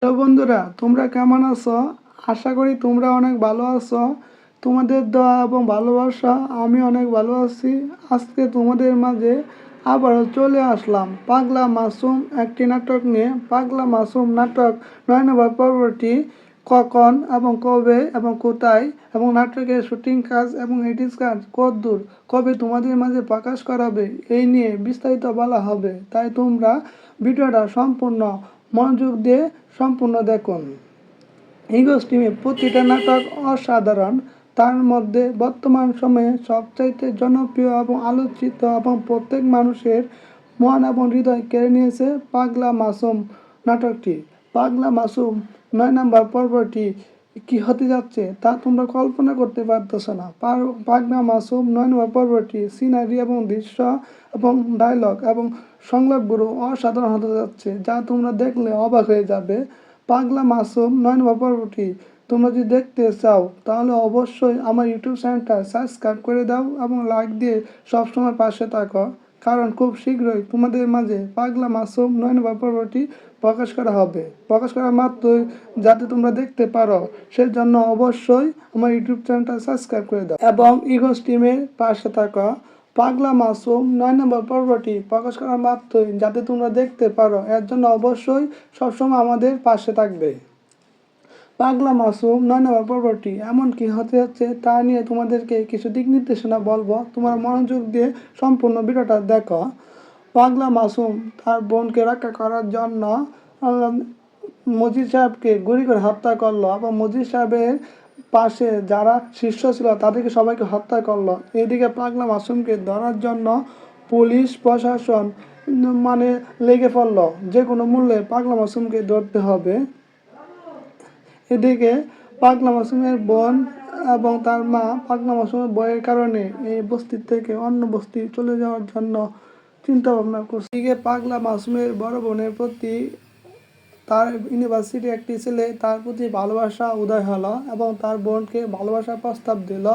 তো বন্ধুরা, তোমরা কেমন আছো? আশা করি তোমরা অনেক ভালো আছো। তোমাদের দোয়া এবং ভালোবাসা আমি অনেক ভালো আছি। আজকে তোমাদের মাঝে আবারও চলে আসলাম পাগলা মাসুম একটি নাটক নিয়ে। পাগলা মাসুম নাটক ৯ নম্বর পর্বটি কখন এবং কবে এবং কোথায় এবং নাটকের শুটিং কাজ এবং এডিট কাজ কতদূর কবে তোমাদের মাঝে প্রকাশ করাবে এই নিয়ে বিস্তারিত বলা হবে। তাই তোমরা ভিডিওটা সম্পূর্ণ মনোযোগ দিয়ে সম্পূর্ণ দেখুন। ইগোস টিমে প্রতিটা নাটক অসাধারণ। তার মধ্যে বর্তমান সময়ে সবচাইতে জনপ্রিয় এবং আলোচিত এবং প্রত্যেক মানুষের মন এবং হৃদয় কেড়ে নিয়েছে পাগলা মাসুম নাটকটি। পাগলা মাসুম ৯ নম্বর পর্বটি কি হতে যাচ্ছে তা তোমরা কল্পনা করতে পারতেছো না। পাগলা মাসুম ৯ নম্বর পর্বটি সিনারি এবং দৃশ্য এবং ডায়লগ এবং সংলাপগুলো অসাধারণ হতে যাচ্ছে, যা তোমরা দেখলে অবাক হয়ে যাবে। পাগলা মাসুম ৯ নম্বর পর্বটি তোমরা যদি দেখতে চাও তাহলে অবশ্যই আমার ইউটিউব চ্যানেলটা সাবস্ক্রাইব করে দাও এবং লাইক দিয়ে সবসময় পাশে থাকো, কারণ খুব শীঘ্রই তোমাদের মাঝে পাগলা মাসুম ৯ নম্বর পর্বটি প্রকাশ করা হবে। প্রকাশ করা মাত্রই যাতে তোমরা দেখতে পারো সেজন্য অবশ্যই আমার ইউটিউব চ্যানেলটা সাবস্ক্রাইব করে দাও এবং ইগোস টিমের পাশে থাকো। পাগলা মাসুম ৯ নম্বর পর্বটি প্রকাশ করা মাত্রই যাতে তোমরা দেখতে পারো, এর জন্য অবশ্যই সবসময় আমাদের পাশে থাকবে। পাগলা মাসুম ৯ নম্বর পর্বটি এমন কি হতে যাচ্ছে তা নিয়ে তোমাদেরকে কিছু দিক নির্দেশনা বলবো, তোমরা মনোযোগ দিয়ে সম্পূর্ণ ভিডিওটা দেখো। পাগলা মাসুম তার বোনকে রক্ষা করার জন্য মজিদ সাহেবকে গুলি করে হত্যা করলো এবং মজিদ সাহেবের পাশে যারা শিষ্য ছিল তাদেরকে সবাইকে হত্যা করলো। এদিকে পাগলা মাসুমকে ধরার জন্য পুলিশ প্রশাসন লেগে পড়লো, যে কোনো মূল্যে পাগলা মাসুমকে ধরতে হবে। এদিকে পাগলা মাসুমের বোন এবং তার মা পাগলা মাসুমের বইয়ের কারণে এই বস্তির থেকে অন্য বস্তি চলে যাওয়ার জন্য চিন্তা ভাবনা করছে। এদিকে পাগলা মাসুমের বড় বোনের প্রতি তার ইউনিভার্সিটি একটি ছেলে তার প্রতি ভালোবাসা উদয় হলো এবং তার বোনকে ভালোবাসার প্রস্তাব দিল।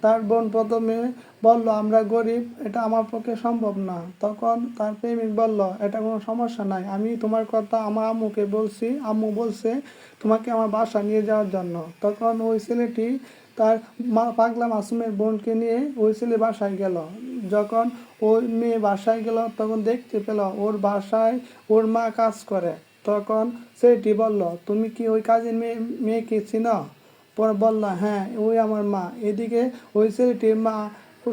তার বোন প্রথমে বলল, আমরা গরিব, এটা আমার পক্ষে সম্ভব না। তখন তার প্রেমিক বলল, এটা কোনো সমস্যা নাই, আমি তোমার কথা আমার আম্মুকে বলছি, আম্মু বলছে তোমাকে আমার বাসা নিয়ে যাওয়ার জন্য। তখন ওই ছেলেটি তার পাগলা মাসুমের বোনকে নিয়ে ওই ছেলে বাসায় গেল। যখন ওই মেয়ে বাসায় গেল তখন দেখতে পেল ওর বাসায় ওর মা কাজ করে। তখন ছেলেটি বলল, তুমি কি ওই কাজের মেয়েকে চিনো? পরে বলল, হ্যাঁ, ওই আমার মা। এদিকে ওই ছেলেটির মা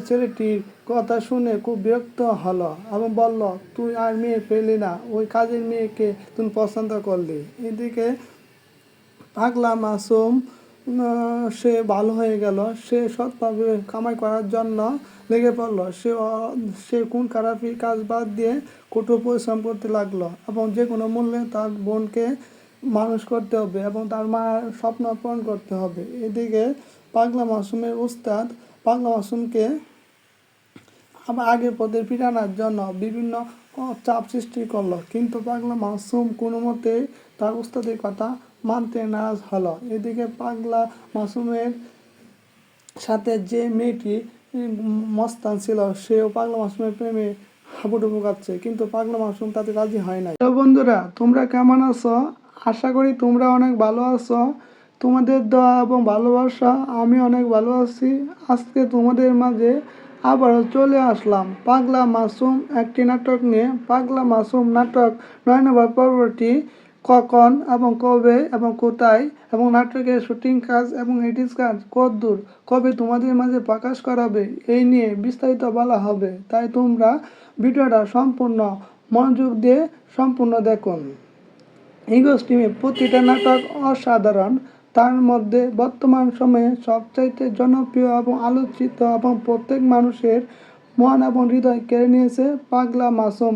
ছেলেটির কথা শুনে খুব বিরক্ত হলো এবং বলল, তুই আর মেয়ে পেলি না, ওই কাজের মেয়েকে তুমি পছন্দ করলি। এদিকে পাগলা মাসুম সে ভালো হয়ে গেল, সে সৎভাবে কামাই করার জন্য লেগে পড়লো। সে কোন খারাপি কাজ বাদ দিয়ে কঠোর পরিশ্রম করতে লাগলো এবং যে কোনো মূল্যে তার বোনকে মানুষ করতে হবে এবং তার মায়ের স্বপ্ন পূরণ করতে হবে। এদিকে পাগলা মাসুমের উস্তাদ পাগলা মাসুমকে আবার আগের পদে ফিরানোর জন্য বিভিন্ন চাপ সৃষ্টি করলো, কিন্তু পাগলা মাসুম কোনো মতেই তার উস্তাদের কথা মানতে নারাজ হলো। এদিকে পাগলা মাসুমের সাথে যে মেয়েটি মস্তান ছিল সেও পাগলা মাসুমের প্রেমে হাবুডুবু কাঁদছে, কিন্তু পাগলা মাসুম তাতে রাজি হয় নাই। তো বন্ধুরা, তোমরা কেমন আছো? আশা করি তোমরা অনেক ভালো আছো। তোমাদের দোয়া এবং ভালোবাসা আমি অনেক ভালো আছি। আজকে তোমাদের মাঝে আবারও চলে আসলাম পাগলা মাসুম একটি নাটক নিয়ে। পাগলা মাসুম নাটক ৯ নম্বর পর্বটি কখন এবং কবে এবং কোথায় এবং নাটকের শুটিং কাজ এবং এডিট কাজ কতদূর কবে তোমাদের মাঝে প্রকাশ করাবে এই নিয়ে বিস্তারিত বলা হবে। তাই তোমরা ভিডিওটা সম্পূর্ণ মনোযোগ দিয়ে সম্পূর্ণ দেখুন। ইগোস টিমে প্রতিটা নাটক অসাধারণ। তার মধ্যে বর্তমান সময়ে সবচাইতে জনপ্রিয় এবং আলোচিত এবং প্রত্যেক মানুষের মন এবং হৃদয় কেড়ে নিয়েছে পাগলা মাসুম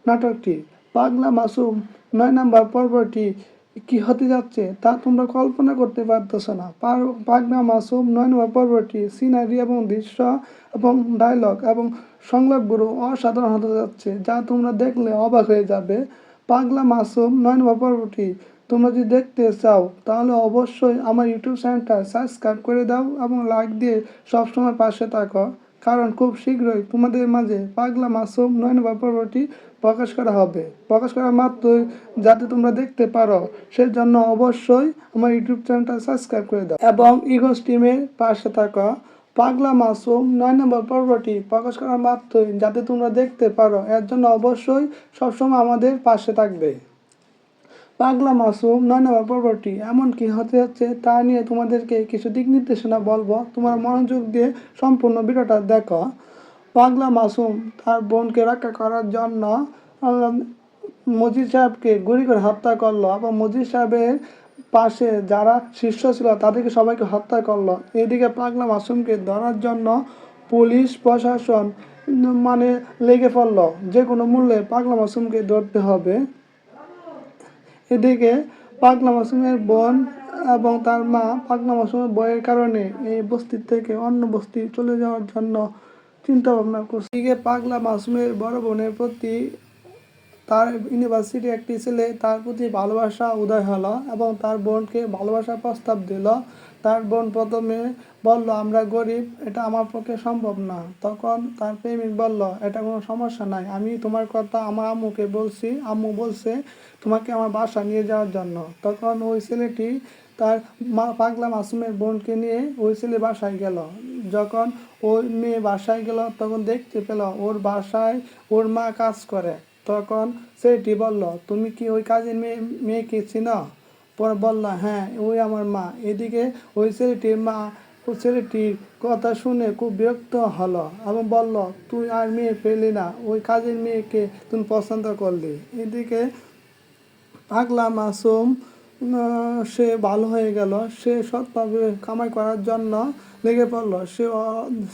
নাটকটি। পাগলা মাসুম ৯ নম্বর পর্বটি কি হতে যাচ্ছে তা তোমরা কল্পনা করতে পারতেছো না। পাগলা মাসুম ৯ নম্বর পর্বটি সিনারি এবং দৃশ্য এবং ডায়লগ এবং সংলাপগুলো অসাধারণ হতে যাচ্ছে, যা তোমরা দেখলে অবাক হয়ে যাবে। পাগলা মাসুম ৯ নম্বর পর্বটি তোমরা যদি দেখতে চাও তাহলে অবশ্যই আমার ইউটিউব চ্যানেলটা সাবস্ক্রাইব করে দাও এবং লাইক দিয়ে সবসময় পাশে থাকো, কারণ খুব শীঘ্রই তোমাদের মাঝে পাগলা মাসুম ৯ নম্বর পর্বটি প্রকাশ করা হবে। প্রকাশ করা মাত্রই যাতে তোমরা দেখতে পারো সেজন্য অবশ্যই আমার ইউটিউব চ্যানেলটা সাবস্ক্রাইব করে দাও এবং ইগোস টিমের পাশে থাকা পাগলা মাসুম 9 নম্বর পর্বটি প্রকাশ করা মাত্রই যাতে তোমরা দেখতে পারো এর জন্য অবশ্যই সবসময় আমাদের পাশে থাকবে। পাগলা মাসুম 9 নম্বর পর্বটি এমন কি হতে যাচ্ছে তা নিয়ে তোমাদেরকে কিছু দিক নির্দেশনা বলবো, তোমার মনোযোগ দিয়ে সম্পূর্ণ ভিডিওটা দেখো। পাগলা মাসুম তার বোনকে রক্ষা করার জন্য মজিদ সাহেবকে গুলি করে হত্যা করলো এবং মজিদ সাহেবের পাশে যারা শীর্ষ ছিল তাদেরকে সবাইকে হত্যা করলো। এদিকে পাগলা মাসুমকে ধরার জন্য পুলিশ প্রশাসন লেগে পড়লো, যে কোনো মূল্যে পাগলা মাসুমকে ধরতে হবে। এদিকে পাগলা মাসুমের বোন এবং তার মা পাগলা মাসুমের বইয়ের কারণে এই বস্তি থেকে অন্য বস্তি চলে যাওয়ার জন্য চিন্তা ভাবনা করছে। এদিকে পাগলা মাসুমের বড় বোনের প্রতি তার ইউনিভার্সিটি একটি ছেলে তার প্রতি ভালোবাসা উদয় হলো এবং তার বোনকে ভালোবাসার প্রস্তাব দিল। তার বোন প্রথমে বলল, আমরা গরিব, এটা আমার পক্ষে সম্ভব না। তখন তার প্রেমিক বলল, এটা কোনো সমস্যা নাই, আমি তোমার কথা আমার আম্মুকে বলছি, আম্মু বলছে তোমাকে আমার বাসা নিয়ে যাওয়ার জন্য। তখন ওই ছেলেটি তার পাগলা মাসুমের বোনকে নিয়ে ওই ছেলে বাসায় গেল। যখন ওই মেয়ে বাসায় গেল তখন দেখতে পেল ওর বাসায় ওর মা কাজ করে। তখন ছেলেটি বলল, তুমি কি ওই কাজের মেয়েকে চিনো? পরে বলল, হ্যাঁ, ওই আমার মা। এদিকে ওই ছেলেটির মা ওই ছেলেটির কথা শুনে খুব বিরক্ত হলো এবং বলল, তুই আর মেয়ে পেলি না, ওই কাজের মেয়েকে তুমি পছন্দ করলি। এদিকে পাগলা মাসুম সে ভালো হয়ে গেল, সে সৎভাবে কামাই করার জন্য লেগে পড়লো।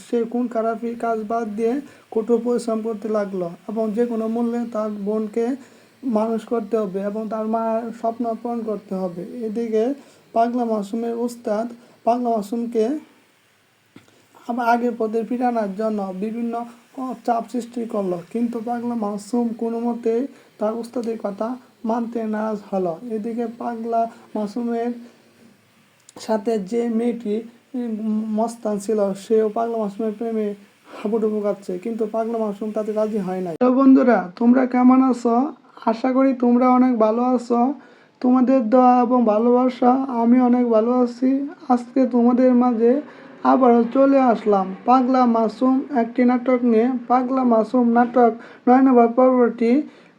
সে কোন খারাপি কাজ বাদ দিয়ে কঠোর পরিশ্রম করতে লাগলো এবং যে কোনো মূল্যে তার বোনকে মানুষ করতে হবে এবং তার মায়ের স্বপ্ন পূরণ করতে হবে। এদিকে পাগলা মাসুমের উস্তাদ পাগলা মাসুমকে আবার আগের পদে ফিরানোর জন্য বিভিন্ন চাপ সৃষ্টি করলো, কিন্তু পাগলা মাসুম কোনো মতেই তার উস্তাদের কথা মানতে নারাজ হলো। এদিকে পাগলা মাসুমের সাথে যে মেয়েটি মস্তান ছিল সেও পাগলা মাসুমের প্রেমে হাবুডুবু খাচ্ছে, কিন্তু পাগলা মাসুম তাতে রাজি হয় নাই। তো বন্ধুরা, তোমরা কেমন আছো? আশা করি তোমরা অনেক ভালো আছো। তোমাদের দোয়া এবং ভালোবাসা আমি অনেক ভালো আছি। আজকে তোমাদের মাঝে আবারও চলে আসলাম পাগলা মাসুম একটি নাটক নিয়ে। পাগলা মাসুম নাটক 9 নম্বর পর্বটি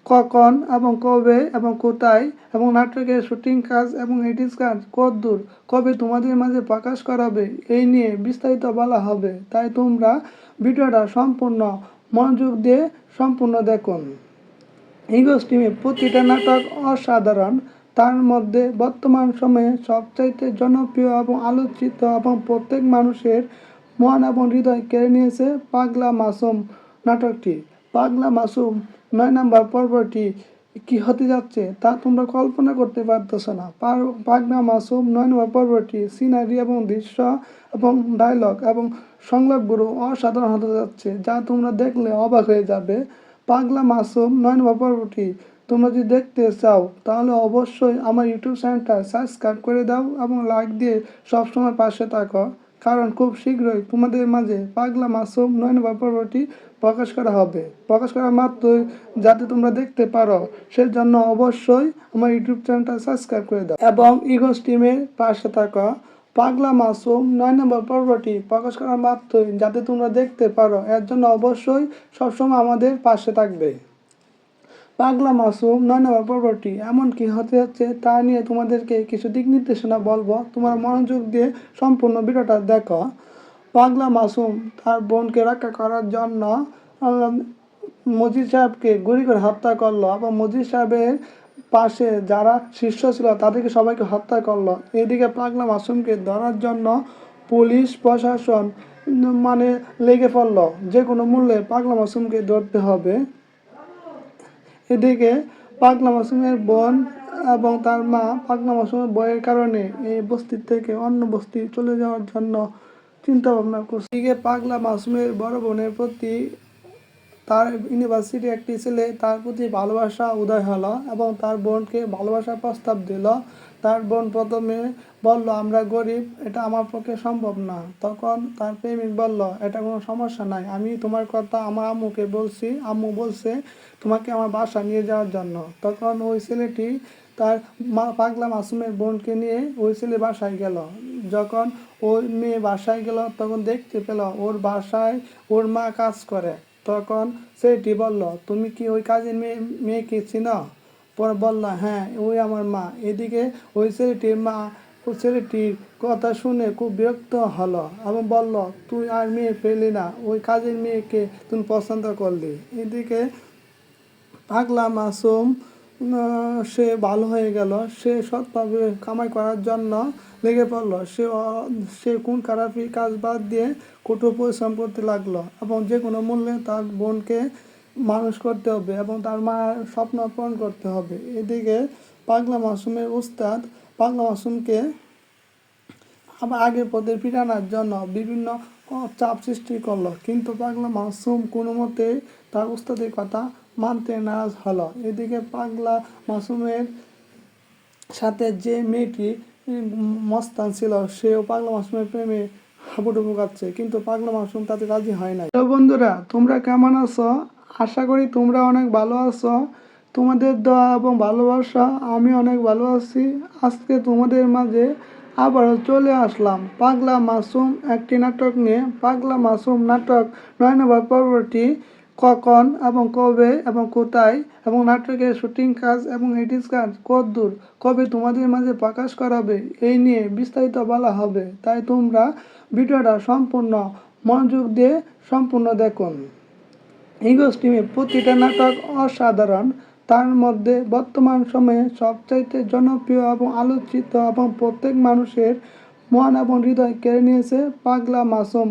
কখন এবং কবে এবং কোথায় এবং নাটকের শুটিং কাজ এবং এডিট কাজ কতদূর, কবে তোমাদের মাঝে প্রকাশ করাবে, এই নিয়ে বিস্তারিত বলা হবে। তাই তোমরা ভিডিওটা সম্পূর্ণ মনোযোগ দিয়ে সম্পূর্ণ দেখুন। ইগোস টিমে প্রতিটা নাটক অসাধারণ। তার মধ্যে বর্তমান সময়ে সবচাইতে জনপ্রিয় এবং আলোচিত এবং প্রত্যেক মানুষের মন এবং হৃদয় কেড়ে নিয়েছে পাগলা মাসুম নাটকটি। পাগলা মাসুম 9 নম্বর পর্বটি কি হতে যাচ্ছে তা তোমরা কল্পনা করতে পারতেছ না। পাগলা মাসুম 9 নম্বর পর্বটি সিনারি এবং দৃশ্য এবং ডায়লগ এবং সংলাপগুলো অসাধারণ হতে যাচ্ছে, যা তোমরা দেখলে অবাক হয়ে যাবে। পাগলা মাসুম 9 নম্বর পর্বটি তোমরা যদি দেখতে চাও তাহলে অবশ্যই আমার ইউটিউব চ্যানেলটা সাবস্ক্রাইব করে দাও এবং লাইক দিয়ে সবসময় পাশে থাকো, কারণ খুব শীঘ্রই তোমাদের মাঝে পাগলা মাসুম 9 নম্বর পর্বটি প্রকাশ করা হবে। প্রকাশ করা মাত্রই যাতে তোমরা দেখতে পারো সেজন্য অবশ্যই আমার ইউটিউব চ্যানেলটা সাবস্ক্রাইব করে দাও এবং ইগোস টিমের পাশে থাকা পাগলা মাসুম 9 নম্বর পর্বটি প্রকাশ করা মাত্রই যাতে তোমরা দেখতে পারো এর জন্য অবশ্যই সবসময় আমাদের পাশে থাকবে। পাগলা মাসুম 9 নম্বর পর্বটি এমন কি হতে যাচ্ছে তা নিয়ে তোমাদেরকে কিছু দিক নির্দেশনা বলবো, তোমার মনোযোগ দিয়ে সম্পূর্ণ ভিডিওটা দেখো। পাগলা মাসুম তার বোনকে রক্ষা করার জন্য মজিদ সাহেবকে গুলি করে হত্যা করলো এবং মজিদ সাহেবের পাশে যারা শীর্ষ ছিল তাদেরকে সবাইকে হত্যা করলো। এদিকে পাগলা মাসুমকে ধরার জন্য পুলিশ প্রশাসন লেগে পড়লো, যে কোনো মূল্যে পাগলা মাসুমকে ধরতে হবে। এদিকে পাগলা মাসুমের বোন এবং তার মা পাগলা মাসুমের বইয়ের কারণে এই বস্তি থেকে অন্য বস্তি চলে যাওয়ার জন্য চিন্তা ভাবনা করছে। এদিকে পাগলা মাসুমের বড় বোনের প্রতি তার ইউনিভার্সিটি একটি ছেলে তার প্রতি ভালোবাসা উদয় হলো এবং তার বোনকে ভালোবাসার প্রস্তাব দিল। তার বোন প্রথমে বলল, আমরা গরিব, এটা আমার পক্ষে সম্ভব না। তখন তার প্রেমিক বলল, এটা কোনো সমস্যা নাই, আমি তোমার কথা আমার আম্মুকে বলছি, আম্মু বলছে তোমাকে আমার বাসা নিয়ে যাওয়ার জন্য। তখন ওই ছেলেটি তার পাগলা মাসুমের বোনকে নিয়ে ওই ছেলে বাসায় গেল। যখন ওই মেয়ে বাসায় গেল তখন দেখতে পেল ওর বাসায় ওর মা কাজ করে। তখন ছেলেটি বলল, তুমি কি ওই কাজের মেয়েকে চিনো? পরে বলল, হ্যাঁ, ওই আমার মা। এদিকে ওই ছেলেটির মা ওই ছেলেটির কথা শুনে খুব বিরক্ত হলো এবং বলল, তুই আর মেয়ে পেলি না, ওই কাজের মেয়েকে তুমি পছন্দ করলি। এদিকে পাগলা মাসুম সে ভালো হয়ে গেল। সে সৎভাবে কামাই করার জন্য লেগে পড়লো। সে খুন খারাপি কাজ বাদ দিয়ে কঠোর পরিশ্রম করতে লাগলো এবং যে কোনো মূল্যে তার বোনকে মানুষ করতে হবে এবং তার মায়ের স্বপ্ন পূরণ করতে হবে। এদিকে পাগলা মাসুমের উস্তাদ পাগলা মাসুমকে আবার আগের পথে ফিরানোর জন্য বিভিন্ন চাপ সৃষ্টি করলো, কিন্তু পাগলা মাসুম কোনো মতেই তার উস্তাদের কথা মানতে নারাজ হলো। এদিকে পাগলা মাসুমের সাথে যে মেয়েটি মস্তান ছিল, সেও পাগলা মাসুমের প্রেমে হাবুডুবু কাঁপছে, কিন্তু পাগলা মাসুম তাতে রাজি হয় নাই। তো বন্ধুরা, তোমরা কেমন আছো? আশা করি তোমরা অনেক ভালো আছো। তোমাদের দোয়া এবং ভালোবাসা আমি অনেক ভালো আছি। আজকে তোমাদের মাঝে আবারও চলে আসলাম পাগলা মাসুম একটি নাটক নিয়ে। পাগলা মাসুম নাটক ৯ নম্বর পর্বটি কখন এবং কবে এবং কোথায় এবং নাটকের শুটিং কাজ এবং এডিট কাজ কতদূর, কবে তোমাদের মাঝে প্রকাশ করা হবে, এই নিয়ে বিস্তারিত বলা হবে। তাই তোমরা ভিডিওটা সম্পূর্ণ মনোযোগ দিয়ে সম্পূর্ণ দেখুন। ইগোস টিমে প্রতিটা নাটক অসাধারণ। তার মধ্যে বর্তমান সময়ে সবচাইতে জনপ্রিয় এবং আলোচিত এবং প্রত্যেক মানুষের মন এবং হৃদয় কেড়ে নিয়েছে পাগলা মাসুম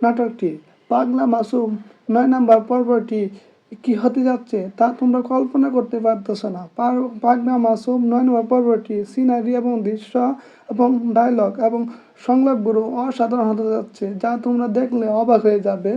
নাটকটি। পাগলা মাসুম ৯ নম্বর পর্বটি কি হতে যাচ্ছে তা তোমরা কল্পনা করতে পারতেছো না। পাগলা মাসুম ৯ নম্বর পর্বটি সিনারি এবং দৃশ্য এবং ডায়লগ এবং সংলাপগুলো অসাধারণ হতে যাচ্ছে, যা তোমরা দেখলে অবাক হয়ে যাবে।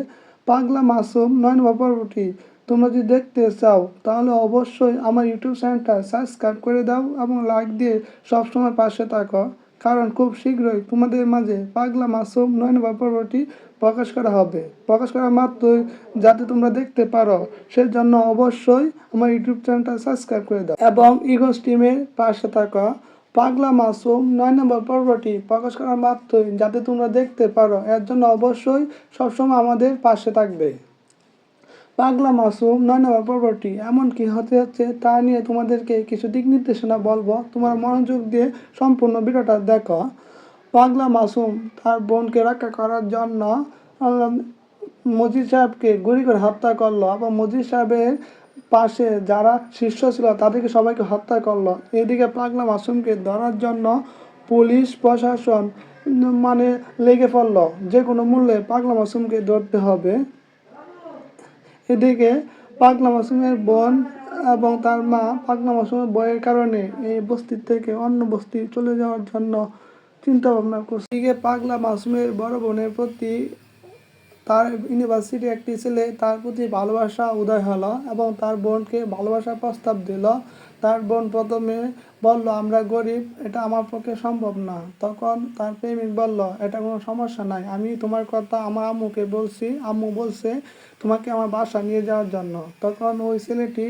পাগলা মাসুম ৯ নম্বর পর্বটি তোমরা যদি দেখতে চাও তাহলে অবশ্যই আমার ইউটিউব চ্যানেলটা সাবস্ক্রাইব করে দাও এবং লাইক দিয়ে সবসময় পাশে থাকো, কারণ খুব শীঘ্রই তোমাদের মাঝে পাগলা মাসুম ৯ নম্বর পর্বটি প্রকাশ করা হবে। প্রকাশ করা মাত্রই যাতে তোমরা দেখতে পারো সেজন্য অবশ্যই আমার ইউটিউব চ্যানেলটা সাবস্ক্রাইব করে দাও এবং ইগোস টিমের পাশে থাকো। পাগলা মাসুম ৯ নম্বর পর্বটি প্রকাশ করা মাত্রই যাতে তোমরা দেখতে পারো, এর জন্য অবশ্যই সবসময় আমাদের পাশে থাকবে। পাগলা মাসুম ৯ নম্বর পর্বটি এমন কি হতে যাচ্ছে তা নিয়ে তোমাদেরকে কিছু দিক নির্দেশনা বলবো, তোমরা মনোযোগ দিয়ে সম্পূর্ণ ভিডিওটা দেখো। পাগলা মাসুম তার বোনকে রক্ষা করার জন্য মজিদ সাহেবকে গুলি করে হত্যা করলো এবং মজিদ সাহেবের পাশে যারা শিষ্য ছিল তাদেরকে সবাইকে হত্যা করলো। এদিকে পাগলা মাসুমকে ধরার জন্য পুলিশ প্রশাসন মানে লেগে পড়লো, যে কোনো মূল্যে পাগলা মাসুমকে ধরতে হবে। এদিকে পাগলা মাসুমের বোন এবং তার মা পাগলা মাসুমের বইয়ের কারণে এই বস্তির থেকে অন্য বস্তি চলে যাওয়ার জন্য চিন্তা ভাবনা করছে। এদিকে পাগলা মাসুমের বড় বোনের প্রতি তার ইউনিভার্সিটি একটি ছেলে তার প্রতি ভালোবাসা উদয় হলো এবং তার বোনকে ভালোবাসার প্রস্তাব দিল। তার বোন প্রথমে বলল, আমরা গরিব, এটা আমার পক্ষে সম্ভব না। তখন তার প্রেমিক বলল, এটা কোনো সমস্যা নাই, আমি তোমার কথা আমার আম্মুকে বলছি, আম্মু বলছে তোমাকে আমার বাসা নিয়ে যাওয়ার জন্য। তখন ওই ছেলেটি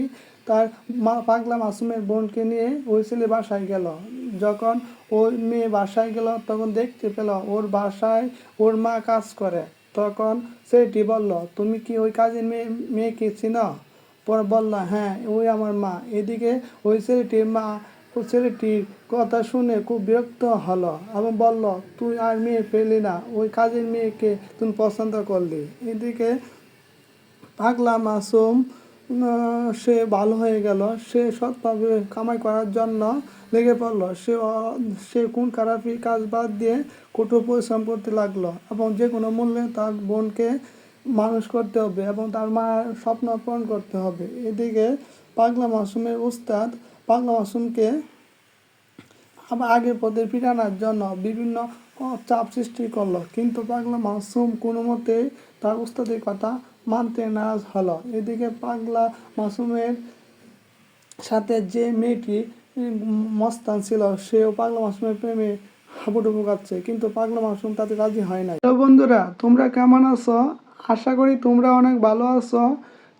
তার পাগলা মাসুমের বোনকে নিয়ে ওই ছেলে বাসায় গেল। যখন ওই মেয়ে বাসায় গেল তখন দেখতে পেল ওর বাসায় ওর মা কাজ করে। তখন ছেলেটি বলল, তুমি কি ওই কাজের মেয়েকে চিনো? পরে বলল, হ্যাঁ, ওই আমার মা। এদিকে ওই ছেলেটির মা ওই ছেলেটির কথা শুনে খুব বিরক্ত হলো এবং বলল, তুই আর মেয়ে পেলি না, ওই কাজের মেয়েকে তুমি পছন্দ করলি। এদিকে পাগলা মাসুম সে ভালো হয়ে গেল। সে সৎভাবে কামাই করার জন্য লেগে পড়লো। সে খুন খারাপি কাজ বাদ দিয়ে কঠোর পরিশ্রম করতে লাগলো এবং যে কোনো মূল্যে তার বোনকে মানুষ করতে হবে এবং তার মায়ের স্বপ্ন পূরণ করতে হবে। এদিকে পাগলা মাসুমের উস্তাদ পাগলা মাসুমকে আবার আগের পথে ফিরানোর জন্য বিভিন্ন চাপ সৃষ্টি করলো, কিন্তু পাগলা মাসুম কোনো মতেই তার উস্তাদের কথা মানতে নারাজ হলো। এদিকে পাগলা মাসুমের সাথে যে মেয়েটি মস্তান ছিল, সেও পাগলা মাসুমের প্রেমে হাবুডুবু কাচ্ছে, কিন্তু পাগলা মাসুম তাতে রাজি হয় নাই। তো বন্ধুরা, তোমরা কেমন আছো? আশা করি তোমরা অনেক ভালো আছো।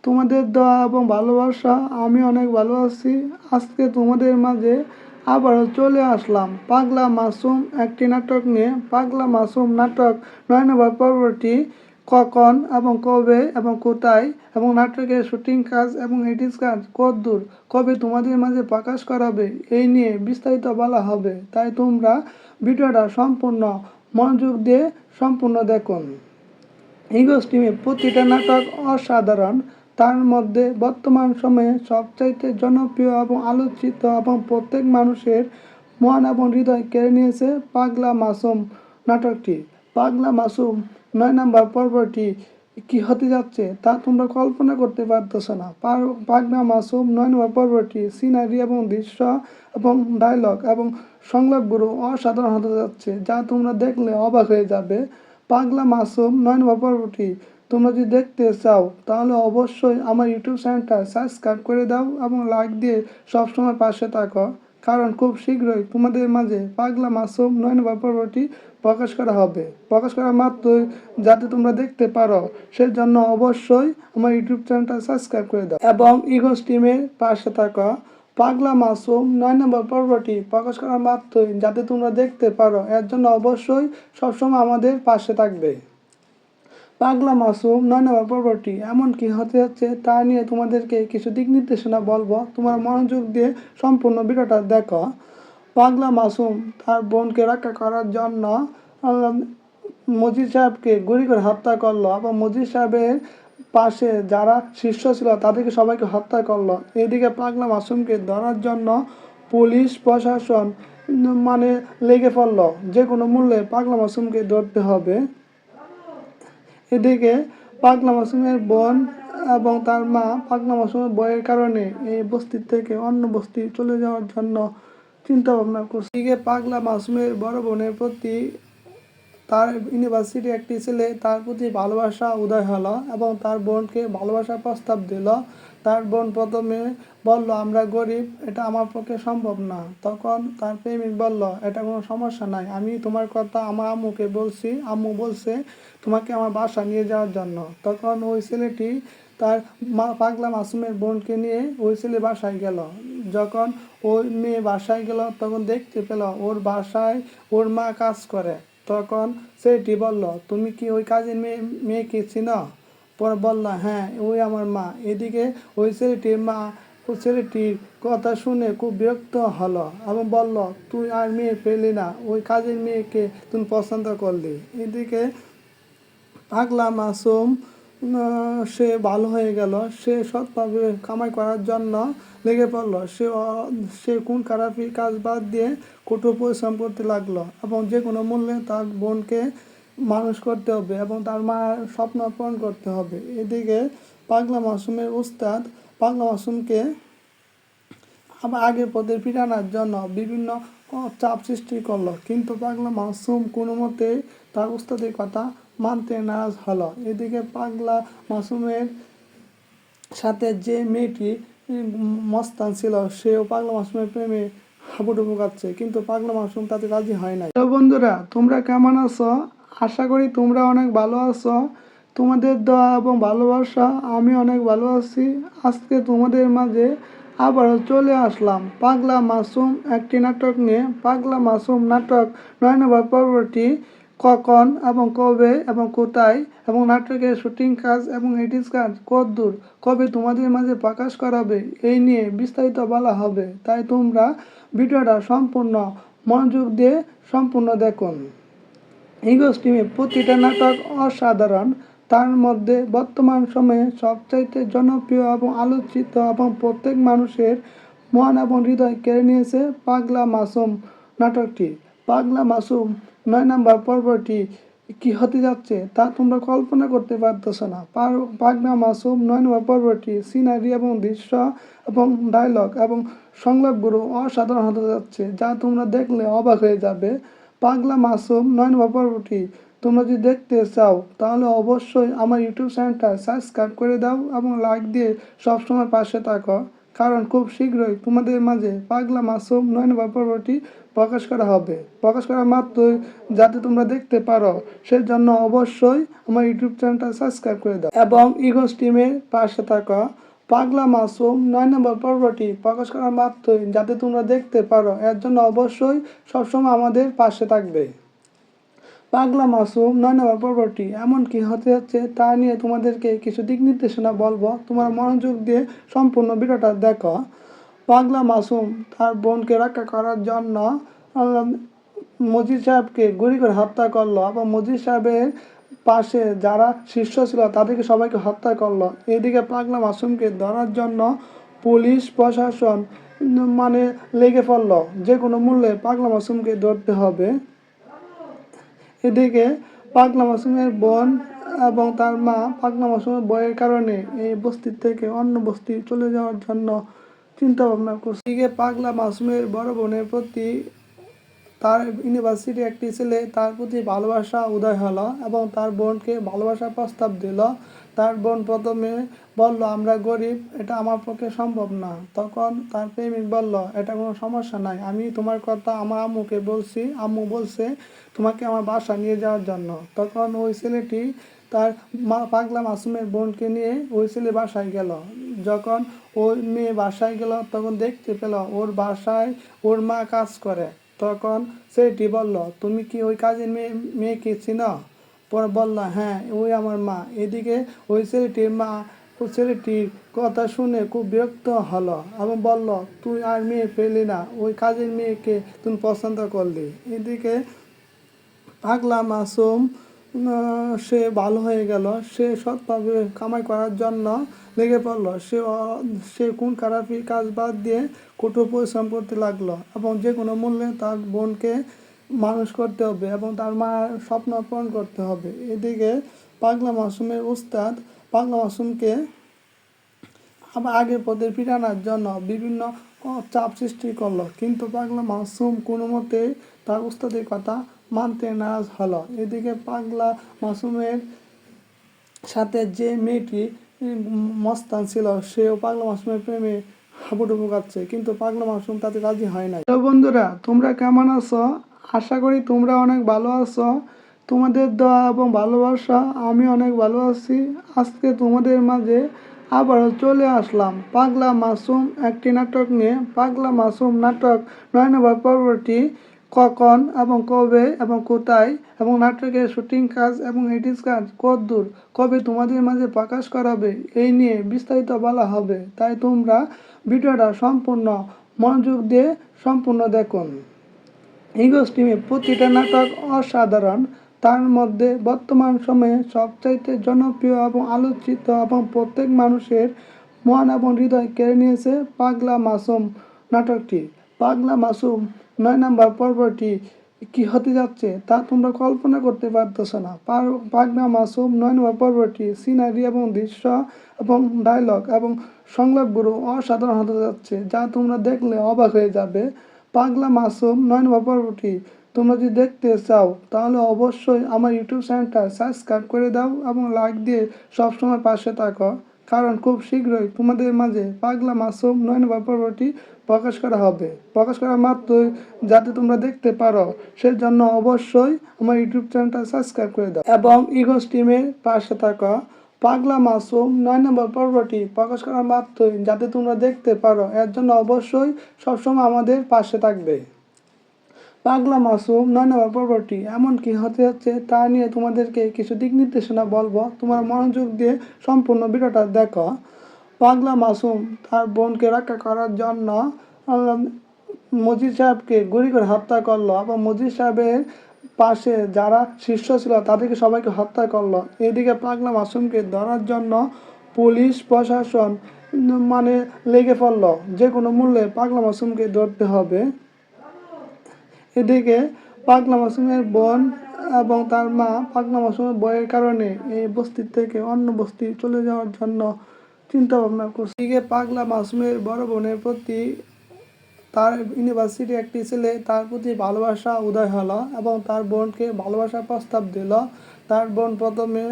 তোমাদের দোয়া এবং ভালোবাসা আমি অনেক ভালো আছি। আজকে তোমাদের মাঝে আবারও চলে আসলাম পাগলা মাসুম একটি নাটক নিয়ে। পাগলা মাসুম নাটক ৯ নম্বর পর্বটি কখন এবং কবে এবং কোথায় এবং নাটকের শুটিং কাজ এবং এডিট কাজ কতদূর, কবে তোমাদের মাঝে প্রকাশ করাবে, এই নিয়ে বিস্তারিত বলা হবে। তাই তোমরা ভিডিওটা সম্পূর্ণ মনোযোগ দিয়ে সম্পূর্ণ দেখুন। হিগোস টিমে প্রতিটা নাটক অসাধারণ। তার মধ্যে বর্তমান সময়ে সবচাইতে জনপ্রিয় এবং আলোচিত এবং প্রত্যেক মানুষের মন এবং হৃদয় কেড়ে নিয়েছে পাগলা মাসুম নাটকটি। পাগলা মাসুম ৯ নম্বর পর্বটি কি হতে যাচ্ছে তা তোমরা কল্পনা করতে পারতেছো না। পাগলা মাসুম ৯ নম্বর পর্বটি সিনারি এবং দৃশ্য এবং ডায়লগ এবং সংলাপগুলো অসাধারণ হতে যাচ্ছে, যা তোমরা দেখলে অবাক হয়ে যাবে। পাগলা মাসুম ৯ নম্বর পর্বটি তোমরা যদি দেখতে চাও তাহলে অবশ্যই আমার ইউটিউব চ্যানেলটা সাবস্ক্রাইব করে দাও এবং লাইক দিয়ে সবসময় পাশে থাকো, কারণ খুব শীঘ্রই তোমাদের মাঝে পাগলা মাসুম ৯ নম্বর পর্বটি প্রকাশ করা হবে। প্রকাশ করা মাত্রই যাতে তোমরা দেখতে পারো, সেজন্য অবশ্যই আমার ইউটিউব চ্যানেলটা সাবস্ক্রাইব করে দাও এবং ইগোস টিমের পাশে থাকো। পাগলা মাসুম ৯ নম্বর পর্বটি প্রকাশ করা মাত্রই যাতে তোমরা দেখতে পারো, এর জন্য অবশ্যই সবসময় আমাদের পাশে থাকবে। পাগলা মাসুম ৯ নম্বর পর্বটি এমন কি হতে যাচ্ছে তা নিয়ে তোমাদেরকে কিছু দিক নির্দেশনা বলবো, তোমরা মনোযোগ দিয়ে সম্পূর্ণ ভিডিওটা দেখো। পাগলা মাসুম তার বোনকে রক্ষা করার জন্য মজিদ সাহেবকে গুলি করে হত্যা করলো এবং মজিদ সাহেবের পাশে যারা শীর্ষ ছিল তাদেরকে সবাইকে হত্যা করলো। এদিকে পাগলা মাসুমকে ধরার জন্য পুলিশ প্রশাসন লেগে পড়লো, যে কোনো মূল্যে পাগলা মাসুমকে ধরতে হবে। এদিকে পাগলা মাসুমের বোন এবং তার মা পাগলা মাসুমের বইয়ের কারণে এই বস্তির থেকে অন্য বস্তি চলে যাওয়ার জন্য চিন্তা ভাবনা করছে। এদিকে পাগলা মাসুমের বড় বোনের প্রতি তার ইউনিভার্সিটি একটি ছেলে তার প্রতি ভালোবাসা উদয় হলো এবং তার বোনকে ভালোবাসার প্রস্তাব দিল। তার বোন প্রথমে বলল, আমরা গরিব, এটা আমার পক্ষে সম্ভব না। তখন তার প্রেমিক বলল, এটা কোনো সমস্যা নাই, আমি তোমার কথা আমার আম্মুকে বলছি, আম্মু বলছে তোমাকে আমার বাসা নিয়ে যাওয়ার জন্য। তখন ওই ছেলেটি তার পাগলা মাসুমের বোনকে নিয়ে ওই ছেলে বাসায় গেল। যখন ওই মেয়ে বাসায় গেল তখন দেখতে পেল ওর বাসায় ওর মা কাজ করে। তখন সেটি বলল, তুমি কি ওই কাজের মেয়েকে চিনো? পরে বলল, হ্যাঁ, ওই আমার মা। এদিকে ওই ছেলেটির মা ওই ছেলেটির কথা শুনে খুব বিরক্ত হলো এবং বলল, তুই আর মেয়ে পেলি না, ওই কাজের মেয়েকে তুমি পছন্দ করলি। এদিকে পাগলা মাসুম সে ভালো হয়ে গেল, সে সৎভাবে কামাই করার জন্য লেগে পড়লো। সে কোন খারাপি কাজ বাদ দিয়ে কঠোর পরিশ্রম করতে লাগলো এবং যে কোনো মূল্যে তার বোনকে মানুষ করতে হবে এবং তার মার স্বপ্ন পূরণ করতে হবে। এদিকে পাগলা মাসুমের উস্তাদ পাগলা মাসুমকে আবার আগের পথে ফিরানোর জন্য বিভিন্ন চাপ সৃষ্টি করলো, কিন্তু পাগলা মাসুম কোনো মতেই তার উস্তাদের কথা মানতে নারাজ হলো। এদিকে পাগলা মাসুমের সাথে যে মেয়েটি মস্তান ছিল, সেও পাগলা মাসুমের প্রেমে হাবুডুবু কাচ্ছে, কিন্তু পাগলা মাসুম তাতে রাজি হয় নাই। তো বন্ধুরা, তোমরা কেমন আছো? আশা করি তোমরা অনেক ভালো আছো। তোমাদের দোয়া এবং ভালোবাসা আমি অনেক ভালো আছি। আজকে তোমাদের মাঝে আবারও চলে আসলাম পাগলা মাসুম একটি নাটক নিয়ে। পাগলা মাসুম নাটক ৯ নম্বর পর্বটি কখন এবং কবে এবং কোথায় এবং নাটকের শুটিং কাজ এবং এডিট কাজ কতদূর, কবে তোমাদের মাঝে প্রকাশ করাবে, এই নিয়ে বিস্তারিত বলা হবে। তাই তোমরা ভিডিওটা সম্পূর্ণ মনোযোগ দিয়ে সম্পূর্ণ দেখুন। হিগোস টিমে প্রতিটা নাটক অসাধারণ। তার মধ্যে বর্তমান সময়ে সবচাইতে জনপ্রিয় এবং আলোচিত এবং প্রত্যেক মানুষের মন এবং হৃদয় কেড়ে নিয়েছে পাগলা মাসুম নাটকটি। পাগলা মাসুম ৯ নম্বর পর্বটি কি হতে যাচ্ছে তা তোমরা কল্পনা করতে পারতেছো না। পাগলা মাসুম ৯ নম্বর পর্বটি সিনারি এবং দৃশ্য এবং ডায়লগ এবং সংলাপগুলো অসাধারণ হতে যাচ্ছে, যা তোমরা দেখলে অবাক হয়ে যাবে। পাগলা মাসুম ৯ নম্বর পর্বটি তোমরা যদি দেখতে চাও তাহলে অবশ্যই আমার ইউটিউব চ্যানেলটা সাবস্ক্রাইব করে দাও এবং লাইক দিয়ে সবসময় পাশে থাকো, কারণ খুব শীঘ্রই তোমাদের মাঝে পাগলা মাসুম 9 নম্বর পর্বটি প্রকাশ করা হবে। প্রকাশ করা মাত্রই যাতে তোমরা দেখতে পারো সেজন্য অবশ্যই আমার ইউটিউব চ্যানেলটা সাবস্ক্রাইব করে দাও এবং ইগোস টিমের পাশে থাকা পাগলা মাসুম 9 নম্বর পর্বটি প্রকাশ করা মাত্রই যাতে তোমরা দেখতে পারো এর জন্য অবশ্যই সবসময় আমাদের পাশে থাকবে। পাগলা মাসুম 9 নম্বর পর্বটি এমন কি হতে যাচ্ছে তা নিয়ে তোমাদেরকে কিছু দিক নির্দেশনা বলবো, তোমরা মনোযোগ দিয়ে সম্পূর্ণ ভিডিওটা দেখো। পাগলা মাসুম তার বোনকে রক্ষা করার জন্য মজিদ সাহেবকে গুলি করে হত্যা করলো এবং মজিদ সাহেবের পাশে যারা শীর্ষ ছিল তাদেরকে সবাইকে হত্যা করলো। এদিকে পাগলা মাসুমকে ধরার জন্য পুলিশ প্রশাসন লেগে পড়লো, যে কোনো মূল্যে পাগলা মাসুমকে ধরতে হবে। এদিকে পাগলা মাসুমের বোন এবং তার মা পাগলা মাসুমের বইয়ের কারণে এই বস্তি থেকে অন্য বস্তি চলে যাওয়ার জন্য চিন্তা ভাবনা করছে। এদিকে পাগলা মাসুমের বড় বোনের প্রতি তার ইউনিভার্সিটি একটি ছেলে তার প্রতি ভালোবাসা উদয় হলো এবং তার বোনকে ভালোবাসার প্রস্তাব দিল। তার বোন প্রথমে বলল, আমরা গরিব, এটা আমার পক্ষে সম্ভব না। তখন তার প্রেমিক বলল, এটা কোনো সমস্যা নাই, আমি তোমার কথা আমার আম্মুকে বলছি, আম্মু বলছে তোমাকে আমার বাসা নিয়ে যাওয়ার জন্য। তখন ওই ছেলেটি তার পাগলা মাসুমের বোনকে নিয়ে ওই ছেলে বাসায় গেল। যখন ওই মেয়ে বাসায় গেল তখন দেখতে পেল ওর বাসায় ওর মা কাজ করে। তখন সেটি বলল, তুমি কি ওই কাজের মেয়েকে চিনো? পরে বলল, হ্যাঁ, ওই আমার মা। এদিকে ওই ছেলেটির মা ওই ছেলেটির কথা শুনে খুব বিরক্ত হলো এবং বলল, তুই আর মেয়ে পেলি না, ওই কাজের মেয়েকে তুমি পছন্দ করলি। এদিকে পাগলা মাসুম সে ভালো হয়ে গেল, সে সৎভাবে কামাই করার জন্য লেগে পড়লো। সে কোন খারাপি কাজ বাদ দিয়ে কঠোর পরিশ্রম করতে লাগলো এবং যে কোনো মূল্যে তার বোনকে মানুষ করতে হবে এবং তার মায়ের স্বপ্ন পূরণ করতে হবে। এদিকে পাগলা মাসুমের উস্তাদ পাগলা মাসুমকে আবার আগের পদে ফিরানোর জন্য বিভিন্ন চাপ সৃষ্টি করলো, কিন্তু পাগলা মাসুম কোনো মতেই তার উস্তাদের কথা মানতে নারাজ হলো। এদিকে পাগলা মাসুমের সাথে যে মেয়েটি মস্তান ছিল সেও পাগলা মাসুমের প্রেমে হাবুডুবু কাটছে, কিন্তু পাগলা মাসুম তাতে রাজি হয় নাই। তো বন্ধুরা, তোমরা কেমন আছো? আশা করি তোমরা অনেক ভালো আছো। তোমাদের দোয়া এবং ভালোবাসা আমি অনেক ভালো আছি। আজকে তোমাদের মাঝে আবারও চলে আসলাম পাগলা মাসুম একটি নাটক নিয়ে। পাগলা মাসুম নাটক 9 নম্বর পর্বটি কখন এবং কবে এবং কোথায় এবং নাটকের শুটিং কাজ এবং এডিট কাজ কতদূর কবে তোমাদের মাঝে প্রকাশ করাবে এই নিয়ে বিস্তারিত বলা হবে, তাই তোমরা ভিডিওটা সম্পূর্ণ মনোযোগ দিয়ে সম্পূর্ণ দেখুন। ইগোস টিমে প্রতিটা নাটক অসাধারণ, তার মধ্যে বর্তমান সময়ে সবচাইতে জনপ্রিয় এবং আলোচিত এবং প্রত্যেক মানুষের মন এবং হৃদয় কেড়ে নিয়েছে পাগলা মাসুম নাটকটি। পাগলা মাসুম 9 নম্বর পর্বটি কি হতে যাচ্ছে তা তোমরা কল্পনা করতে পারতেছ না। পাগলা মাসুম 9 নম্বর পর্বটি সিনারি এবং দৃশ্য এবং ডায়লগ এবং সংলাপগুলো অসাধারণ হতে যাচ্ছে, যা তোমরা দেখলে অবাক হয়ে যাবে। পাগলা মাসুম 9 নম্বর পর্বটি তোমরা যদি দেখতে চাও তাহলে অবশ্যই আমার ইউটিউব চ্যানেলটা সাবস্ক্রাইব করে দাও এবং লাইক দিয়ে সবসময় পাশে থাকো, কারণ খুব শীঘ্রই তোমাদের মাঝে পাগলা মাসুম 9 নম্বর পর্বটি প্রকাশ করা হবে। প্রকাশ করা মাত্রই যাতে তোমরা দেখতে পারো সেজন্য অবশ্যই আমার ইউটিউব চ্যানেলটা সাবস্ক্রাইব করে দাও এবং ইগোস টিমের পাশে থাকো। পাগলা মাসুম 9 নম্বর পর্বটি প্রকাশ করা মাত্রই যাতে তোমরা দেখতে পারো এর জন্য অবশ্যই সবসময় আমাদের পাশে থাকবে। পাগলা মাসুম 9 নম্বর পর্বটি এমন কি হতে যাচ্ছে তা নিয়ে তোমাদেরকে কিছু দিক নির্দেশনা বলবো, তোমরা মনোযোগ দিয়ে সম্পূর্ণ ভিডিওটা দেখো। পাগলা মাসুম তার বোনকে রক্ষা করার জন্য মজিদ সাহেবকে গুলি করে হত্যা করলো এবং মজিদ সাহেবের পাশে যারা শীর্ষ ছিল তাদেরকে সবাইকে হত্যা করলো। এদিকে পাগলা মাসুমকে ধরার জন্য পুলিশ প্রশাসন লেগে পড়লো, যে কোনো মূল্যে পাগলা মাসুমকে ধরতে হবে। এদিকে পাগলা মাসুমের বোন এবং তার মা পাগলা মাসুমের বইয়ের কারণে এই বস্তি থেকে অন্য বস্তি চলে যাওয়ার জন্য চিন্তা ভাবনা করছে। এদিকে পাগলা মাসুমের বড় বোনের প্রতি তার ইউনিভার্সিটি একটি ছেলে তার প্রতি ভালোবাসা উদয় হলো এবং তার বোনকে ভালোবাসার প্রস্তাব দিল। তার বোন প্রথমে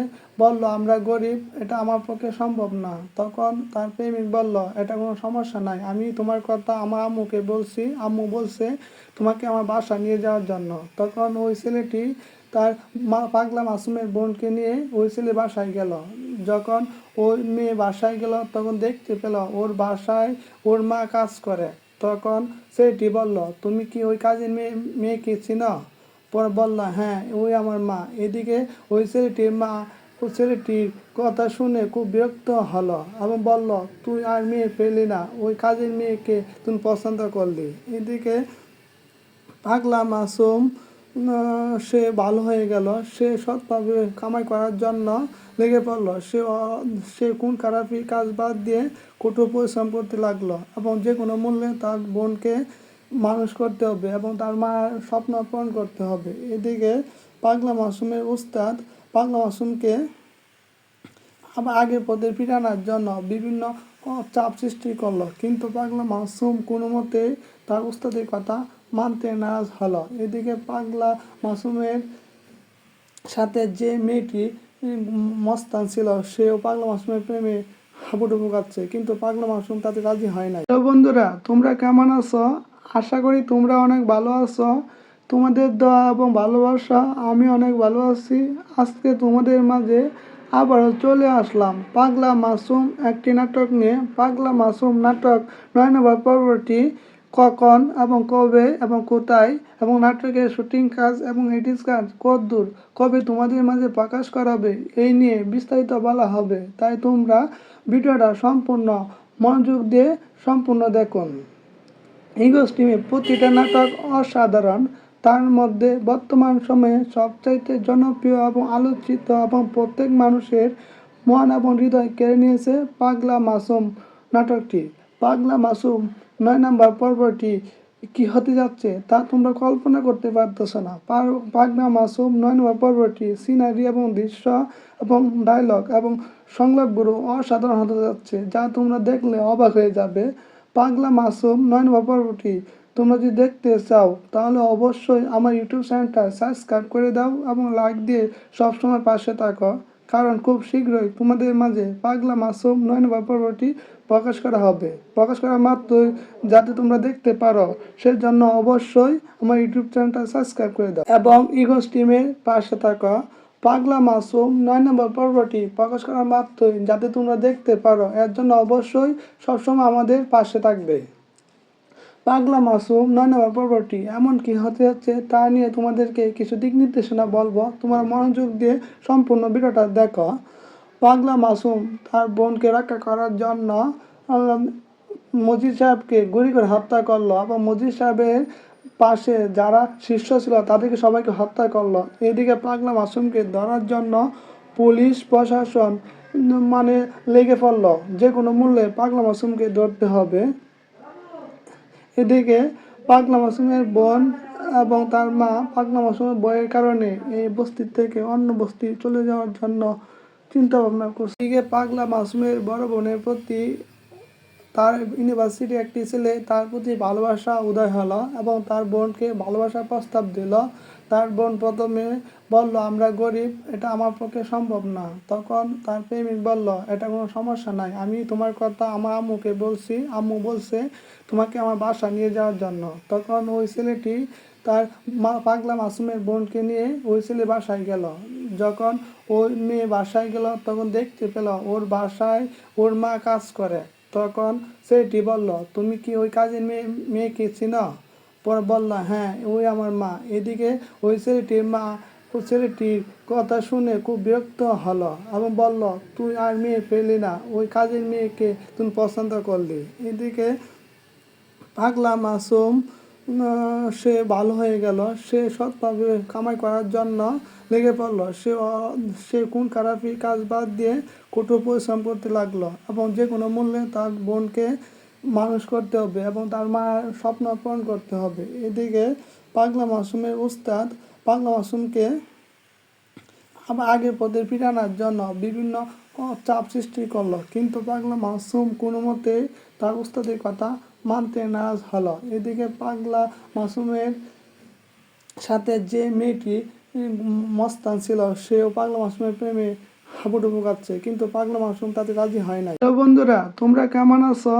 বলল, আমরা গরিব, এটা আমার পক্ষে সম্ভব না। তখন তার প্রেমিক বলল, এটা কোনো সমস্যা নাই, আমি তোমার কথা আমার আম্মুকে বলছি, আম্মু বলছে তোমাকে আমার বাসা নিয়ে যাওয়ার জন্য। তখন ওই ছেলেটি তার পাগলা মাসুমের বোনকে নিয়ে ওই ছেলে বাসায় গেল। যখন ওই মেয়ে বাসায় গেল তখন দেখতে পেল ওর বাসায় ওর মা কাজ করে। তখন সেটি বলল, তুমি কি ওই কাজের মেয়েকে চিনো? পরে বলল, হ্যাঁ, ওই আমার মা। এদিকে ওই ছেলেটির মা ওই ছেলেটির কথা শুনে খুব বিরক্ত হলো এবং বলল, তুই আর মেয়ে পেলি না, ওই কাজের মেয়েকে তুমি পছন্দ করলি। এদিকে পাগলা মাসুম সে ভালো হয়ে গেল। সে সৎভাবে কামাই করার জন্য লেগে পড়লো। সে খুন খারাপি কাজ বাদ দিয়ে কঠোর পরিশ্রম করতে লাগলো এবং যে কোনো মূল্যে তার বোনকে মানুষ করতে হবে এবং তার মায়ের স্বপ্ন পূরণ করতে হবে। এদিকে পাগলা মাসুমের উস্তাদ পাগলা মাসুমকে আবার আগের পদে ফিরানোর জন্য বিভিন্ন চাপ সৃষ্টি করলো, কিন্তু পাগলা মাসুম কোনো মতেই তার উস্তাদের কথা মানতে নারাজ হলো। এদিকে পাগলা মাসুমের সাথে যে মেয়েটি মস্তান ছিল, সেও পাগলা মাসুমের প্রেমে হাবুডুবু খাচ্ছে, কিন্তু পাগলা মাসুম তাতে রাজি হয় নাই। তো বন্ধুরা, তোমরা কেমন আছো? আশা করি তোমরা অনেক ভালো আছো। তোমাদের দোয়া এবং ভালোবাসা আমি অনেক ভালো আছি। আজকে তোমাদের মাঝে আবারও চলে আসলাম পাগলা মাসুম একটি নাটক নিয়ে। পাগলা মাসুম নাটক 9 নম্বর পর্বটি কখন এবং কবে এবং কোথায় এবং নাটকের শুটিং কাজ এবং এডিট কাজ কতদূর, কবে তোমাদের মাঝে প্রকাশ করাবে, এই নিয়ে বিস্তারিত বলা হবে। তাই তোমরা ভিডিওটা সম্পূর্ণ মনোযোগ দিয়ে সম্পূর্ণ দেখুন। ইগোস টিমের প্রতিটা নাটক অসাধারণ। তার মধ্যে বর্তমান সময়ে সবচাইতে জনপ্রিয় এবং আলোচিত এবং প্রত্যেক মানুষের মন এবং হৃদয় কেড়ে নিয়েছে পাগলা মাসুম নাটকটি। পাগলা মাসুম 9 নম্বর পর্বটি কি হতে যাচ্ছে তা তোমরা কল্পনা করতে পারতেছো না। পাগলা মাসুম 9 নম্বর পর্বটি সিনারি এবং দৃশ্য এবং ডায়লগ এবং সংলাপগুলো অসাধারণ হতে যাচ্ছে, যা তোমরা দেখলে অবাক হয়ে যাবে। পাগলা মাসুম 9 নম্বর পর্বটি তোমরা যদি দেখতে চাও তাহলে অবশ্যই আমার ইউটিউব চ্যানেলটা সাবস্ক্রাইব করে দাও এবং লাইক দিয়ে সবসময় পাশে থাকো, কারণ খুব শীঘ্রই তোমাদের মাঝে পাগলা মাসুম 9 নম্বর পর্বটি প্রকাশ করা হবে। প্রকাশ করা মাত্রই যাতে তোমরা দেখতে পারো, সেজন্য অবশ্যই আমার ইউটিউব চ্যানেলটা সাবস্ক্রাইব করে দাও এবং ইগোস টিমের পাশে থাকো। পাগলা মাসুম 9 নম্বর পর্বটি প্রকাশ করা মাত্রই যাতে তোমরা দেখতে পারো, এর জন্য অবশ্যই সবসময় আমাদের পাশে থাকবে। পাগলা মাসুম 9 নম্বর পর্বটি এমন কি হতে যাচ্ছে তা নিয়ে তোমাদেরকে কিছু দিক নির্দেশনা বলবো, তোমরা মনোযোগ দিয়ে সম্পূর্ণ ভিডিওটা দেখো। পাগলা মাসুম তার বোনকে রক্ষা করার জন্য মজিদ সাহেবকে গুলি করে হত্যা করলো এবং মজিদ সাহেবের পাশে যারা শিষ্য ছিল তাদেরকে সবাইকে হত্যা করলো। এদিকে পাগলা মাসুমকে ধরার জন্য পুলিশ প্রশাসন মানে লেগে পড়লো, যে কোনো মূল্যে পাগলা মাসুমকে ধরতে হবে। এদিকে পাগলা মাসুমের বোন এবং তার মা পাগলা মাসুমের বইয়ের কারণে এই বস্তির থেকে অন্য বস্তি চলে যাওয়ার জন্য চিন্তা ভাবনা করছে। এদিকে পাগলা মাসুমের বড় বোনের প্রতি তার ইউনিভার্সিটি একটি ছেলে তার প্রতি ভালোবাসা উদয় হলো এবং তার বোনকে ভালোবাসার প্রস্তাব দিল। তার বোন প্রথমে বলল, আমরা গরিব, এটা আমার পক্ষে সম্ভব না। তখন তার প্রেমিক বলল, এটা কোনো সমস্যা নাই, আমি তোমার কথা আমার আম্মুকে বলছি, আম্মু বলছে তোমাকে আমার বাসা নিয়ে যাওয়ার জন্য। তখন ওই ছেলেটি তার পাগলা মাসুমের বোনকে নিয়ে ওই ছেলে বাসায় গেল। যখন ওই মেয়ে বাসায় গেল তখন দেখতে পেল ওর বাসায় ওর মা কাজ করে। তখন সেটি বলল, তুমি কি ওই কাজের মেয়েকে চিনো? পরে বলল, হ্যাঁ, ওই আমার মা। এদিকে ওই ছেলেটির মা ওই ছেলেটির কথা শুনে খুব বিরক্ত হলো এবং বলল, তুই আর মেয়ে পেলি না, ওই কাজের মেয়েকে তুমি পছন্দ করলি। এদিকে পাগলা মাসুম সে ভালো হয়ে গেল। সে সৎভাবে কামাই করার জন্য লেগে পড়লো। সে খুন খারাপি কাজ বাদ দিয়ে কঠোর পরিশ্রম করতে লাগলো এবং যে কোনো মূল্যে তার বোনকে মানুষ করতে হবে এবং তার মায়ের স্বপ্ন পূরণ করতে হবে। এদিকে পাগলা মাসুমের উস্তাদ পাগলা মাসুমকে আবার আগের পদে ফিরানোর জন্য বিভিন্ন চাপ সৃষ্টি করলো, কিন্তু পাগলা মাসুম কোনো মতেই তার উস্তাদের কথা মানতে নারাজ হলো। এদিকে পাগলা মাসুমের সাথে যে মেয়েটি মস্তান ছিল সেও পাগলা মাসুমের প্রেমে হাবুডুবু খাচ্ছে, কিন্তু পাগলা মাসুম তাতে রাজি হয় নাই। তো বন্ধুরা, তোমরা কেমন আছো?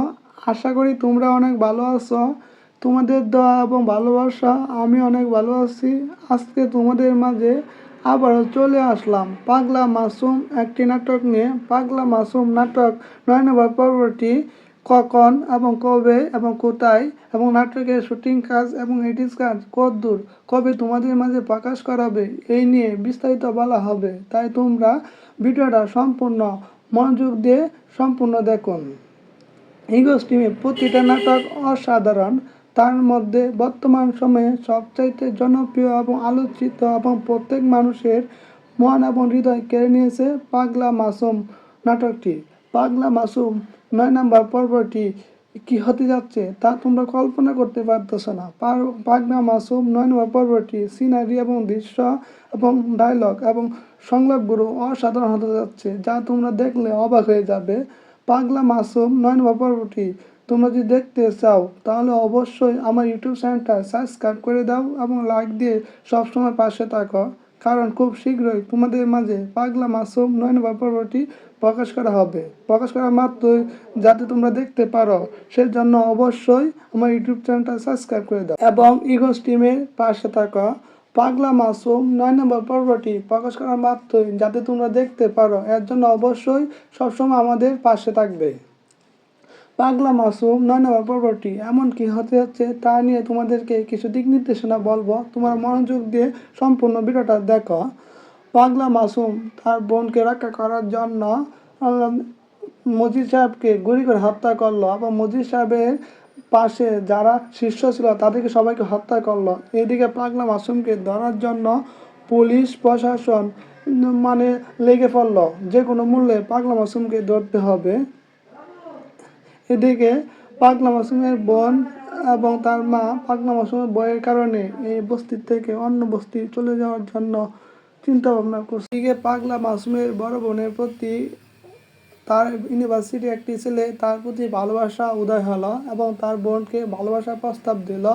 আশা করি তোমরা অনেক ভালো আছো। তোমাদের দোয়া এবং ভালোবাসা আমি অনেক ভালো আছি। আজকে তোমাদের মাঝে আবারও চলে আসলাম পাগলা মাসুম একটি নাটক নিয়ে। পাগলা মাসুম নাটক 9 নম্বর পর্বটি কখন এবং কবে এবং কোথায় এবং নাটকের শুটিং কাজ এবং এডিট কাজ কতদূর, কবে তোমাদের মাঝে প্রকাশ করা হবে, এই নিয়ে বিস্তারিত বলা হবে। তাই তোমরা ভিডিওটা সম্পূর্ণ মনোযোগ দিয়ে সম্পূর্ণ দেখুন। ইগোস টিমে প্রতিটা নাটক অসাধারণ। তার মধ্যে বর্তমান সময়ে সবচাইতে জনপ্রিয় এবং আলোচিত এবং প্রত্যেক মানুষের মন এবং হৃদয় কেড়ে নিয়েছে পাগলা মাসুম নাটকটি। পাগলা মাসুম 9 নম্বর পর্বটি কি হতে যাচ্ছে তা তোমরা কল্পনা করতে পারতেছ না। পাগলা মাসুম 9 নম্বর পর্বটি সিনারি এবং দৃশ্য এবং ডায়লগ এবং সংলাপগুলো অসাধারণ হতে যাচ্ছে, যা তোমরা দেখলে অবাক হয়ে যাবে। পাগলা মাসুম 9 নম্বর পর্বটি তোমরা যদি দেখতে চাও তাহলে অবশ্যই আমার ইউটিউব চ্যানেলটা সাবস্ক্রাইব করে দাও এবং লাইক দিয়ে সবসময় পাশে থাকো, কারণ খুব শীঘ্রই তোমাদের মাঝে পাগলা মাসুম 9 নম্বর পর্বটি প্রকাশ করা হবে। প্রকাশ করা মাত্রই যাতে তোমরা দেখতে পারো সেজন্য অবশ্যই আমার ইউটিউব চ্যানেলটা সাবস্ক্রাইব করে দাও এবং ইগোস টিমের পাশে থাকো। পাগলা মাসুম 9 নম্বর পর্বটি প্রকাশ করা মাত্রই যাতে তোমরা দেখতে পারো, এর জন্য অবশ্যই সবসময় আমাদের পাশে থাকবে। পাগলা মাসুম 9 নম্বর পর্বটি এমন কি হতে যাচ্ছে তা নিয়ে তোমাদেরকে কিছু দিক নির্দেশনা বলবো, তোমরা মনোযোগ দিয়ে সম্পূর্ণ ভিডিওটা দেখো। পাগলা মাসুম তার বোনকে রক্ষা করার জন্য মজিদ সাহেবকে গুলি করে হত্যা করলো এবং মজিদ সাহেবের পাশে যারা শীর্ষ ছিল তাদেরকে সবাইকে হত্যা করলো। এদিকে পাগলা মাসুমকে ধরার জন্য পুলিশ প্রশাসন লেগে পড়লো, যে কোনো মূল্যে পাগলা মাসুমকে ধরতে হবে। এদিকে পাগলা মাসুমের বোন এবং তার মা পাগলা মাসুমের বইয়ের কারণে এই বস্তির থেকে অন্য বস্তি চলে যাওয়ার জন্য চিন্তা ভাবনা করছে। এদিকে পাগলা মাসুমের বড় বোনের প্রতি তার ইউনিভার্সিটি একটি ছেলে তার প্রতি ভালোবাসা উদয় হলো এবং তার বোনকে ভালোবাসার প্রস্তাব দিল।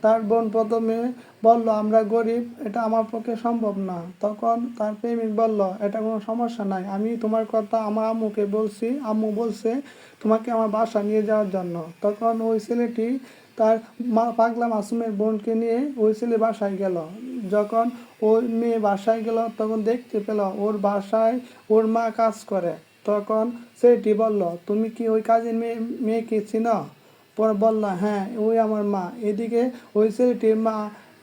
তার বোন প্রথমে বলল, আমরা গরিব, এটা আমার পক্ষে সম্ভব না। তখন তার প্রেমিক বলল, এটা কোনো সমস্যা নাই, আমি তোমার কথা আমার আম্মুকে বলছি, আম্মু বলছে তোমাকে আমার বাসা নিয়ে যাওয়ার জন্য। তখন ওই ছেলেটি তার পাগলা মাসুমের বোনকে নিয়ে ওই ছেলে বাসায় গেল। যখন ওই মেয়ে বাসায় গেল তখন দেখতে পেল ওর বাসায় ওর মা কাজ করে। তখন ছেলেটি বলল, তুমি কি ওই কাজের মেয়েকে চিনো? পরে বলল, হ্যাঁ, ওই আমার মা। এদিকে ওই ছেলেটির মা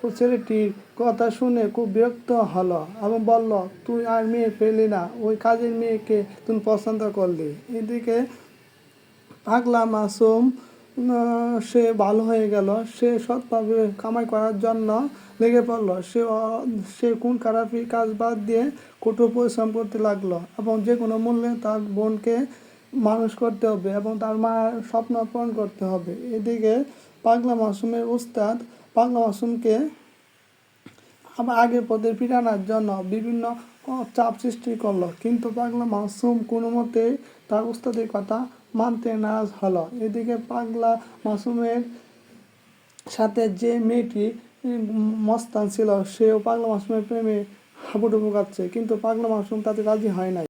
ওই ছেলেটির কথা শুনে খুব বিরক্ত হলো এবং বলল, তুই আর মেয়ে পেলি না, ওই কাজের মেয়েকে তুমি পছন্দ করলি। এদিকে পাগলা মাসুম সে ভালো হয়ে গেল, সে সৎভাবে কামাই করার জন্য লেগে পড়লো। সে কোন খারাপি কাজ বাদ দিয়ে কঠোর পরিশ্রম করতে লাগলো এবং যে কোনো মূল্যে তার বোনকে মানুষ করতে হবে এবং তার মার স্বপ্ন পূরণ করতে হবে। এদিকে পাগলা মাসুমের উস্তাদ পাগলা মাসুমকে আবার আগের পথে ফিরানোর জন্য বিভিন্ন চাপ সৃষ্টি করলো, কিন্তু পাগলা মাসুম কোনো মতেই তার উস্তাদের কথা মানতে নারাজ হলো। এদিকে পাগলা মাসুমের সাথে যে মেয়েটি মস্তান ছিল সেও পাগলা মাসুমের প্রেমে হাবুডুবু খাচ্ছে, কিন্তু পাগলা মাসুম তাতে রাজি হয় নাই।